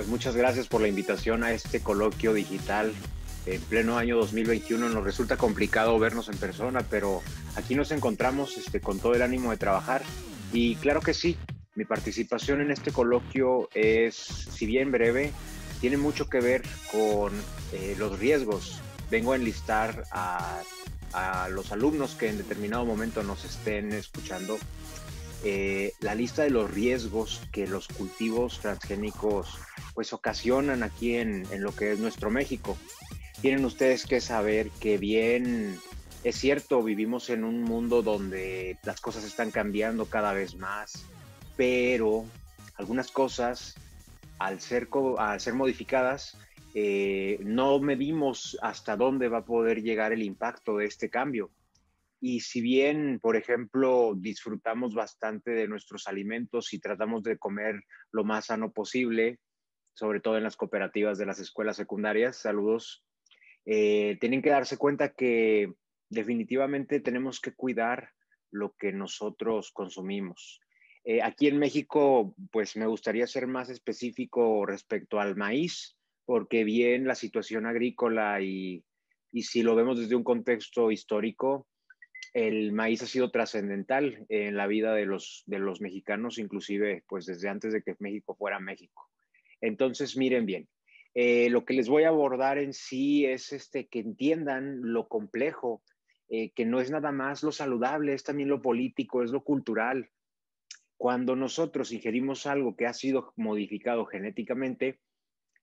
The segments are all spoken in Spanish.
pues muchas gracias por la invitación a este coloquio digital. En pleno año 2021 nos resulta complicado vernos en persona, pero aquí nos encontramos con todo el ánimo de trabajar. Y claro que sí, mi participación en este coloquio es, si bien breve, tiene mucho que ver con los riesgos. Vengo a enlistar a los alumnos que en determinado momento nos estén escuchando la lista de los riesgos que los cultivos transgénicos pues ocasionan aquí en lo que es nuestro México. Tienen ustedes que saber que bien es cierto, vivimos en un mundo donde las cosas están cambiando cada vez más, pero algunas cosas al ser modificadas no medimos hasta dónde va a poder llegar el impacto de este cambio. Y si bien, por ejemplo, disfrutamos bastante de nuestros alimentos y tratamos de comer lo más sano posible, sobre todo en las cooperativas de las escuelas secundarias, saludos, tienen que darse cuenta que definitivamente tenemos que cuidar lo que nosotros consumimos. Aquí en México, pues me gustaría ser más específico respecto al maíz, porque bien la situación agrícola y si lo vemos desde un contexto histórico, el maíz ha sido trascendental en la vida de los mexicanos, inclusive pues desde antes de que México fuera México. Entonces, miren bien, lo que les voy a abordar en sí es que entiendan lo complejo, que no es nada más lo saludable, es también lo político, es lo cultural. Cuando nosotros ingerimos algo que ha sido modificado genéticamente,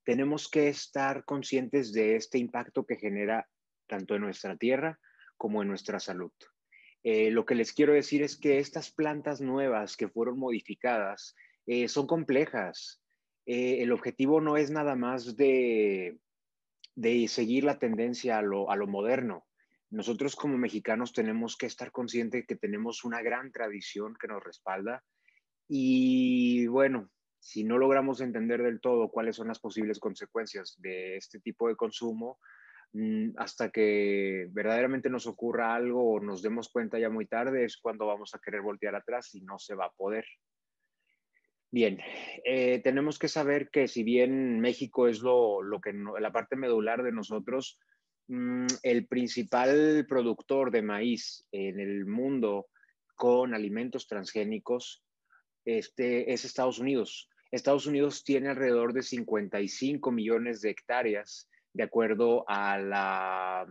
tenemos que estar conscientes de este impacto que genera tanto en nuestra tierra como en nuestra salud. Lo que les quiero decir es que estas plantas nuevas que fueron modificadas son complejas. El objetivo no es nada más de seguir la tendencia a lo moderno. Nosotros como mexicanos tenemos que estar conscientes que tenemos una gran tradición que nos respalda y bueno, si no logramos entender del todo cuáles son las posibles consecuencias de este tipo de consumo, hasta que verdaderamente nos ocurra algo o nos demos cuenta ya muy tarde, es cuando vamos a querer voltear atrás y no se va a poder. Bien, tenemos que saber que si bien México es lo que la parte medular de nosotros, el principal productor de maíz en el mundo con alimentos transgénicos es Estados Unidos. Estados Unidos tiene alrededor de 55 millones de hectáreas, de acuerdo a la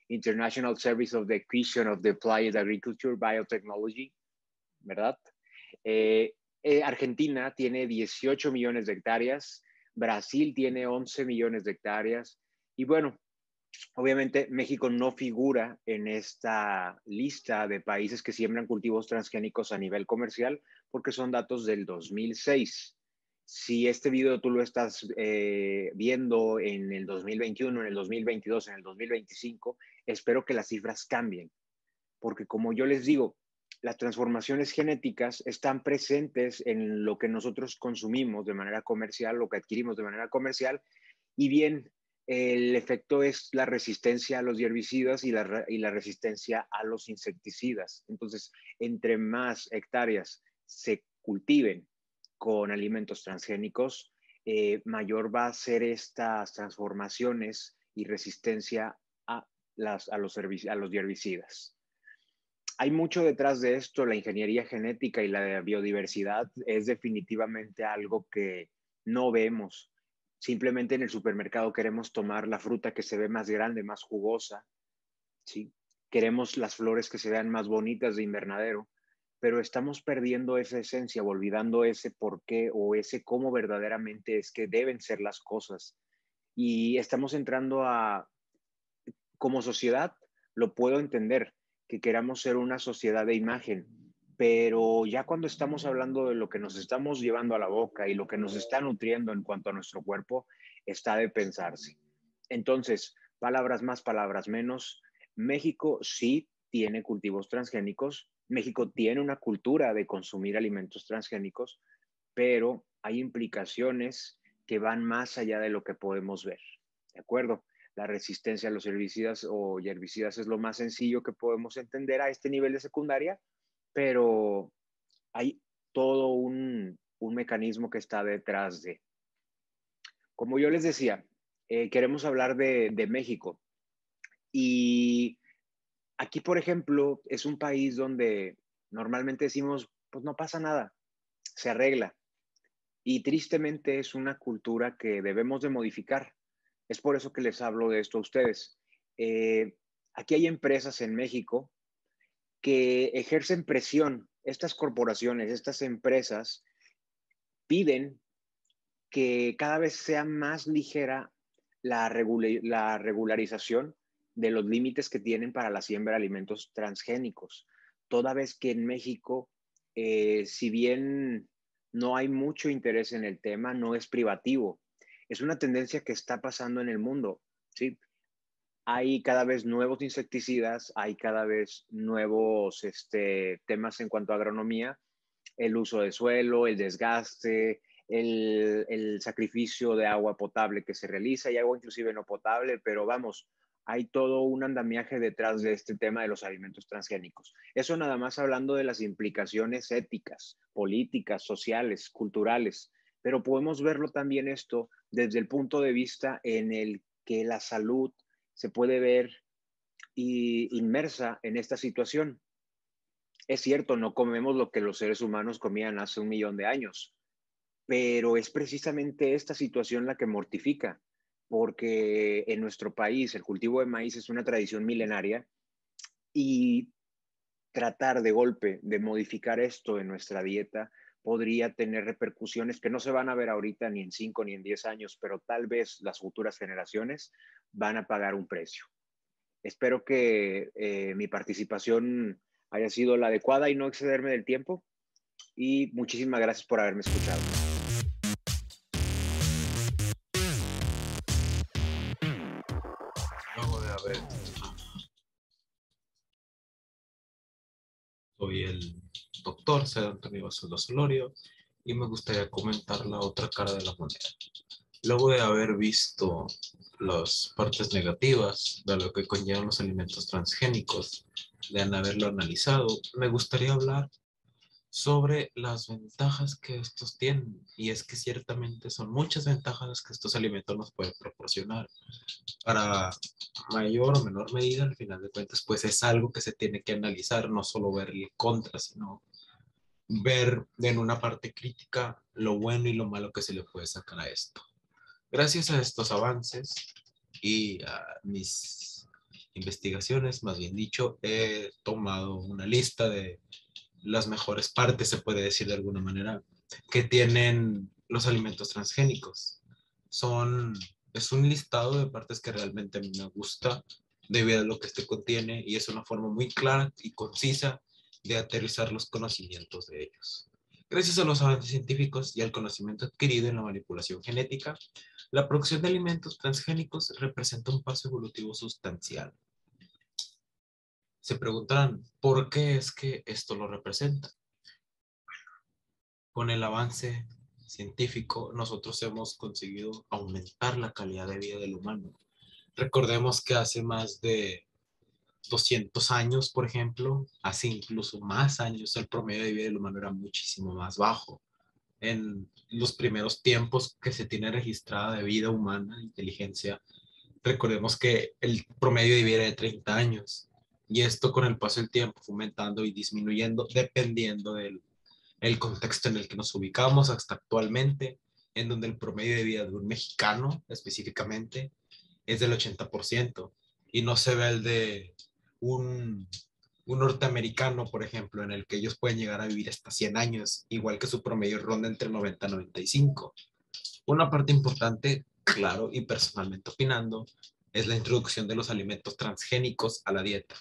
International Service of the Acquisition of the Applied Agriculture Biotechnology, ¿verdad? Eh, Argentina tiene 18 millones de hectáreas, Brasil tiene 11 millones de hectáreas y bueno, obviamente México no figura en esta lista de países que siembran cultivos transgénicos a nivel comercial porque son datos del 2006. Si este video tú lo estás viendo en el 2021, en el 2022, en el 2025, espero que las cifras cambien, porque como yo les digo, las transformaciones genéticas están presentes en lo que nosotros consumimos de manera comercial, lo que adquirimos de manera comercial, y bien, el efecto es la resistencia a los herbicidas y la resistencia a los insecticidas. Entonces, entre más hectáreas se cultiven con alimentos transgénicos, mayor va a ser estas transformaciones y resistencia a, a los herbicidas. Hay mucho detrás de esto, la ingeniería genética y la biodiversidad es definitivamente algo que no vemos. Simplemente en el supermercado queremos tomar la fruta que se ve más grande, más jugosa, ¿sí? Queremos las flores que se vean más bonitas de invernadero, pero estamos perdiendo esa esencia, olvidando ese por qué o ese cómo verdaderamente es que deben ser las cosas. Y estamos entrando a, como sociedad, lo puedo entender, que queramos ser una sociedad de imagen, pero ya cuando estamos hablando de lo que nos estamos llevando a la boca y lo que nos está nutriendo en cuanto a nuestro cuerpo, está de pensarse. Entonces, palabras más, palabras menos, México sí tiene cultivos transgénicos, México tiene una cultura de consumir alimentos transgénicos, pero hay implicaciones que van más allá de lo que podemos ver. ¿De acuerdo? La resistencia a los herbicidas o herbicidas es lo más sencillo que podemos entender a este nivel de secundaria, pero hay todo un mecanismo que está detrás de. Como yo les decía, queremos hablar de México. Y aquí, por ejemplo, es un país donde normalmente decimos, pues no pasa nada, se arregla. Y tristemente es una cultura que debemos de modificar. Es por eso que les hablo de esto a ustedes. Eh, Aquí hay empresas en México que ejercen presión. Estas corporaciones, estas empresas piden que cada vez sea más ligera la regularización de los límites que tienen para la siembra de alimentos transgénicos. Toda vez que en México, si bien no hay mucho interés en el tema, no es privativo. Es una tendencia que está pasando en el mundo, ¿sí? Hay cada vez nuevos insecticidas, hay cada vez nuevos temas en cuanto a agronomía, el uso de suelo, el desgaste, el sacrificio de agua potable que se realiza y agua inclusive no potable, pero vamos, hay todo un andamiaje detrás de este tema de los alimentos transgénicos. Eso nada más hablando de las implicaciones éticas, políticas, sociales, culturales, pero podemos verlo también esto desde el punto de vista en el que la salud se puede ver inmersa en esta situación. Es cierto, no comemos lo que los seres humanos comían hace 1 millón de años, pero es precisamente esta situación la que mortifica, porque en nuestro país el cultivo de maíz es una tradición milenaria y tratar de golpe de modificar esto en nuestra dieta podría tener repercusiones que no se van a ver ahorita ni en 5 ni en 10 años, pero tal vez las futuras generaciones van a pagar un precio. Espero que mi participación haya sido la adecuada y no excederme del tiempo. Y muchísimas gracias por haberme escuchado. Luego de haber, soy el doctor César Antonio Basola Solorio y me gustaría comentar la otra cara de la moneda. Luego de haber visto las partes negativas de lo que conllevan los alimentos transgénicos, de haberlo analizado, me gustaría hablar sobre las ventajas que estos tienen. Y es que ciertamente son muchas ventajas las que estos alimentos nos pueden proporcionar. Para mayor o menor medida, al final de cuentas, pues es algo que se tiene que analizar, no solo ver el contra, sino ver en una parte crítica lo bueno y lo malo que se le puede sacar a esto. Gracias a estos avances y a mis investigaciones, más bien dicho, he tomado una lista de las mejores partes, se puede decir de alguna manera, que tienen los alimentos transgénicos. Son, es un listado de partes que realmente a mí me gusta debido a lo que este contiene y es una forma muy clara y concisa de aterrizar los conocimientos de ellos. Gracias a los avances científicos y al conocimiento adquirido en la manipulación genética, la producción de alimentos transgénicos representa un paso evolutivo sustancial. Se preguntarán, ¿por qué es que esto lo representa? Con el avance científico, nosotros hemos conseguido aumentar la calidad de vida del humano. Recordemos que hace más de 200 años, por ejemplo, hace incluso más años, el promedio de vida del humano era muchísimo más bajo. En los primeros tiempos que se tiene registrada de vida humana, inteligencia, recordemos que el promedio de vida era de 30 años. Y esto con el paso del tiempo fue aumentando y disminuyendo dependiendo del el contexto en el que nos ubicamos hasta actualmente, en donde el promedio de vida de un mexicano específicamente es del 80% y no se ve el de un, un norteamericano, por ejemplo, en el que ellos pueden llegar a vivir hasta 100 años, igual que su promedio ronda entre 90 y 95. Una parte importante, claro, y personalmente opinando, es la introducción de los alimentos transgénicos a la dieta.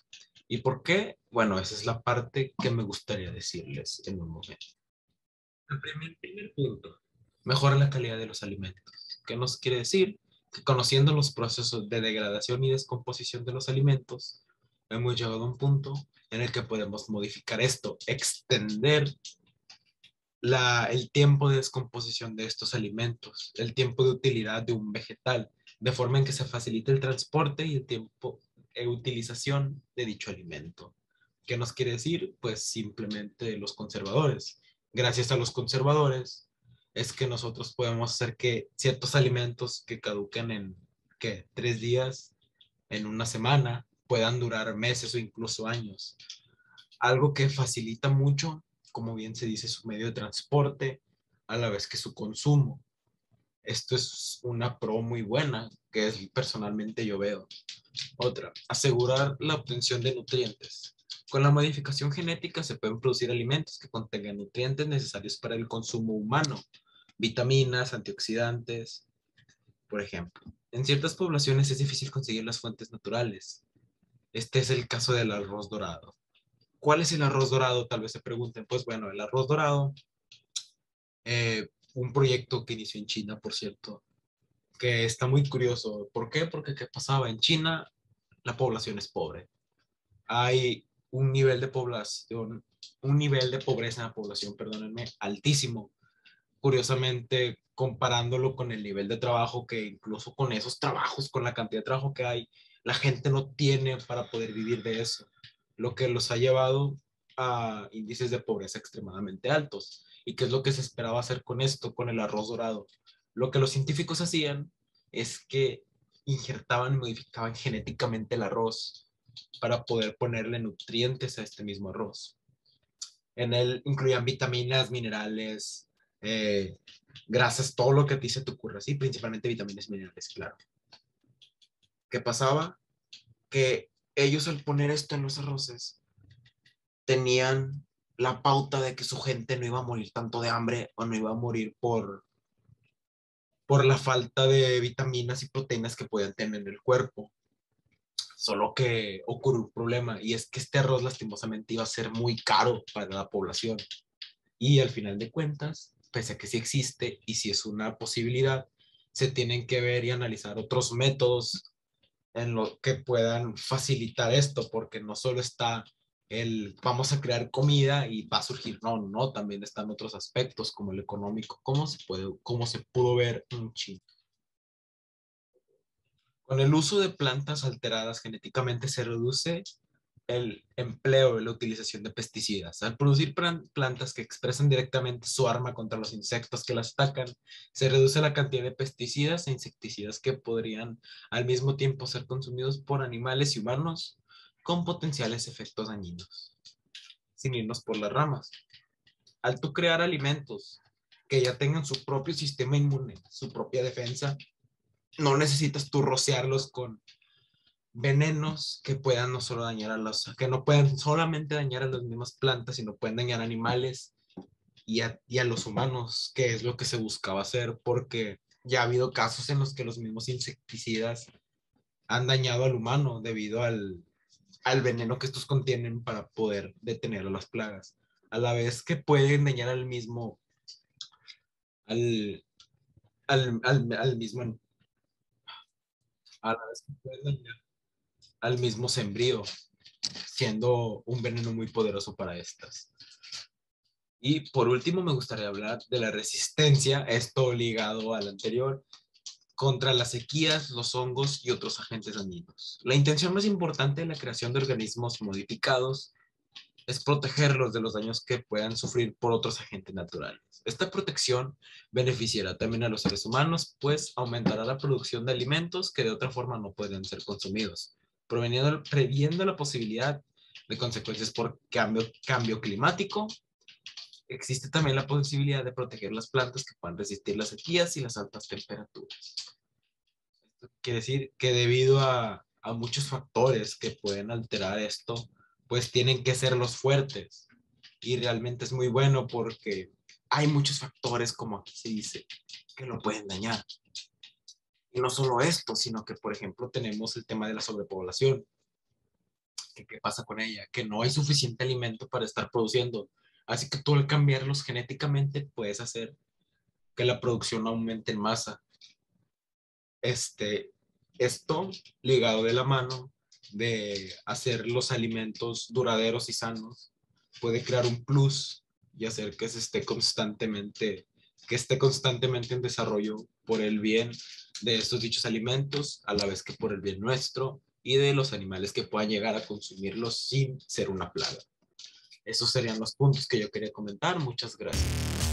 ¿Y por qué? Bueno, esa es la parte que me gustaría decirles en un momento. El primer punto, mejora la calidad de los alimentos. ¿Qué nos quiere decir? Que conociendo los procesos de degradación y descomposición de los alimentos, hemos llegado a un punto en el que podemos modificar esto, extender el tiempo de descomposición de estos alimentos, el tiempo de utilidad de un vegetal, de forma en que se facilite el transporte y el tiempo de utilización de dicho alimento. ¿Qué nos quiere decir? Pues simplemente los conservadores. Gracias a los conservadores, es que nosotros podemos hacer que ciertos alimentos que caduquen en, ¿qué? 3 días, en una semana, puedan durar meses o incluso años. Algo que facilita mucho, como bien se dice, su medio de transporte, a la vez que su consumo. Esto es una pro muy buena que es, personalmente yo veo. Otra, asegurar la obtención de nutrientes. Con la modificación genética se pueden producir alimentos que contengan nutrientes necesarios para el consumo humano, vitaminas, antioxidantes, por ejemplo. En ciertas poblaciones es difícil conseguir las fuentes naturales. Este es el caso del arroz dorado. ¿Cuál es el arroz dorado? Tal vez se pregunten. Pues bueno, el arroz dorado, un proyecto que inició en China, por cierto, que está muy curioso. ¿Por qué? Porque ¿qué pasaba? En China la población es pobre. Hay un nivel de pobreza en la población, perdónenme, altísimo. Curiosamente, comparándolo con el nivel de trabajo, que incluso con esos trabajos, con la cantidad de trabajo que hay, la gente no tiene para poder vivir de eso, lo que los ha llevado a índices de pobreza extremadamente altos. ¿Y qué es lo que se esperaba hacer con esto, con el arroz dorado? Lo que los científicos hacían es que injertaban y modificaban genéticamente el arroz para poder ponerle nutrientes a este mismo arroz. En él incluían vitaminas, minerales, eh, grasas, todo lo que a ti se te ocurra, sí, principalmente vitaminas y minerales, claro. ¿Qué pasaba? Que ellos al poner esto en los arroces tenían la pauta de que su gente no iba a morir tanto de hambre o no iba a morir por la falta de vitaminas y proteínas que podían tener en el cuerpo. Solo que ocurrió un problema y es que este arroz lastimosamente iba a ser muy caro para la población. Y al final de cuentas, pese a que sí existe y sí es una posibilidad, se tienen que ver y analizar otros métodos en lo que puedan facilitar esto, porque no solo está el vamos a crear comida y va a surgir, no, no, también están otros aspectos como el económico, cómo se pudo ver en China. Con el uso de plantas alteradas genéticamente se reduce el empleo y la utilización de pesticidas. Al producir plantas que expresan directamente su arma contra los insectos que las atacan, se reduce la cantidad de pesticidas e insecticidas que podrían al mismo tiempo ser consumidos por animales y humanos con potenciales efectos dañinos. Sin irnos por las ramas. Al tú crear alimentos que ya tengan su propio sistema inmune, su propia defensa, no necesitas tú rociarlos con venenos que puedan no solo dañar que no puedan solamente dañar a las mismas plantas, sino pueden dañar animales y a los humanos, que es lo que se buscaba hacer, porque ya ha habido casos en los que los mismos insecticidas han dañado al humano debido al veneno que estos contienen para poder detener a las plagas, a la vez que pueden dañar al, al mismo, a la vez que pueden dañar al mismo sembrío, siendo un veneno muy poderoso para estas. Y por último, me gustaría hablar de la resistencia, esto ligado al anterior, contra las sequías, los hongos y otros agentes dañinos. La intención más importante de la creación de organismos modificados es protegerlos de los daños que puedan sufrir por otros agentes naturales. Esta protección beneficiará también a los seres humanos, pues aumentará la producción de alimentos que de otra forma no pueden ser consumidos, previendo la posibilidad de consecuencias por cambio climático. Existe también la posibilidad de proteger las plantas que puedan resistir las sequías y las altas temperaturas. Esto quiere decir que debido a muchos factores que pueden alterar esto, pues tienen que ser los fuertes. Y realmente es muy bueno porque hay muchos factores, como aquí se dice, que lo pueden dañar. Y no solo esto, sino que, por ejemplo, tenemos el tema de la sobrepoblación. ¿Qué pasa con ella? Que no hay suficiente alimento para estar produciendo. Así que tú al cambiarlos genéticamente puedes hacer que la producción aumente en masa. Este, Esto ligado de la mano de hacer los alimentos duraderos y sanos puede crear un plus y hacer que esté constantemente en desarrollo por el bien de estos dichos alimentos, a la vez que por el bien nuestro y de los animales que puedan llegar a consumirlos sin ser una plaga. Esos serían los puntos que yo quería comentar. Muchas gracias.